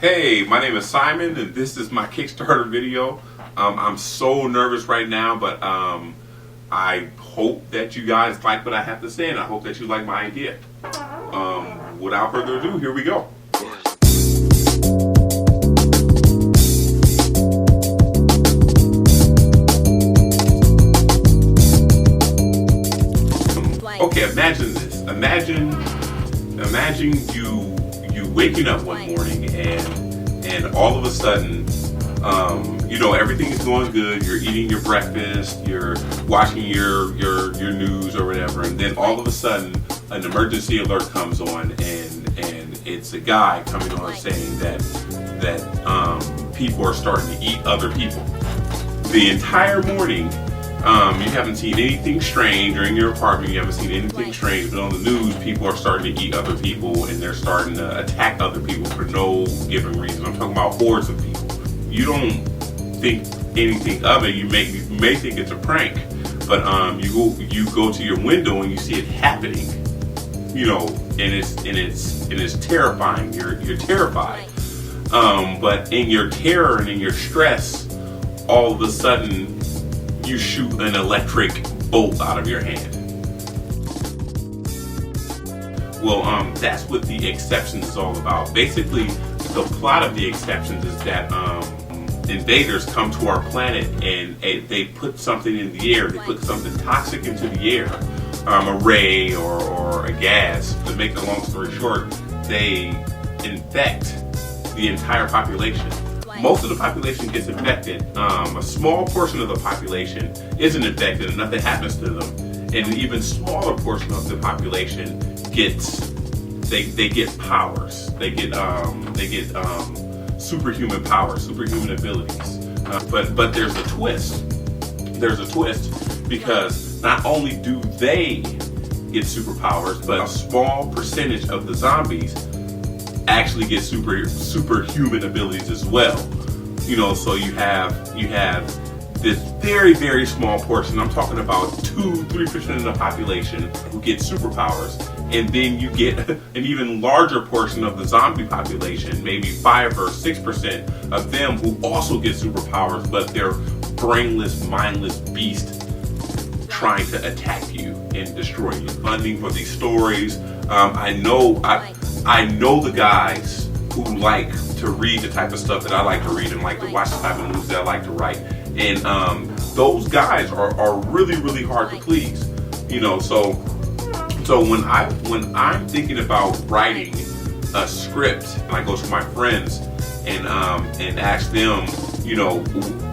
Hey, my name is Simon, and this is my Kickstarter video. I'm so nervous right now, but I hope that you guys like what I have to say, and I hope that you like my idea. Without further ado, here we go. Okay, imagine this. Imagine you waking up one morning and all of a sudden, everything is going good. You're eating your breakfast, you're watching your news or whatever, and then all of a sudden an emergency alert comes on, and it's a guy coming on saying that people are starting to eat other people. The entire morning, you haven't seen anything strange, or in your apartment you haven't seen anything strange, but on the news people are starting to eat other people, and they're starting to attack other people for no given reason. I'm talking about hordes of people. You don't think anything of it. You may think it's a prank, but you go to your window and you see it happening, and it's terrifying. You're terrified, but in your terror and in your stress, all of a sudden you shoot an electric bolt out of your hand. Well, that's what The Exceptions is all about. Basically, the plot of The Exceptions is that invaders come to our planet and they put something in the air. They put something toxic into the air, a ray or a gas. To make the long story short, they infect the entire population. Most of the population gets infected. A small portion of the population isn't infected and nothing happens to them. And an even smaller portion of the population gets powers. They get superhuman powers, superhuman abilities. But there's a twist. There's a twist, because not only do they get superpowers, but a small percentage of the zombies actually get superhuman abilities as well. So you have this very, very small portion. I'm talking about 2-3% of the population who get superpowers, and then you get an even larger portion of the zombie population, maybe 5 or 6% of them who also get superpowers, but they're brainless, mindless beasts trying to attack you and destroy you. Funding for these stories. I know the guys who like to read the type of stuff that I like to read and like to watch the type of news that I like to write. And those guys are really, really hard to please. So when I'm thinking about writing a script, and I go to my friends and ask them,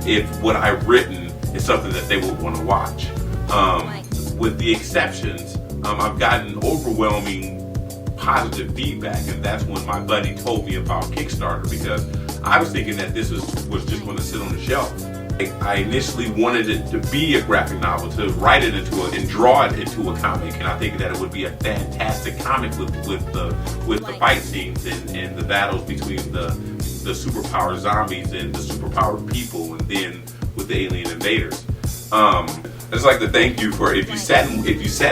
if what I've written is something that they would want to watch. With The Exceptions, I've gotten overwhelming positive feedback, and that's when my buddy told me about Kickstarter, because I was thinking that this was just going to sit on the shelf. I initially wanted it to be a graphic novel, to write it and draw it into a comic, and I think that it would be a fantastic comic with the fight scenes and the battles between the superpowered zombies and the superpowered people, and then with the alien invaders. I'd just like to thank you for, if you sat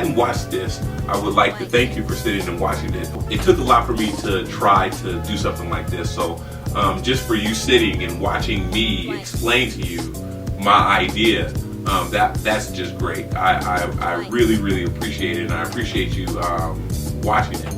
and watched this, I would like to thank you for sitting and watching it. It took a lot for me to try to do something like this, so just for you sitting and watching me explain to you my idea, that's just great. I really, really appreciate it, and I appreciate you watching it.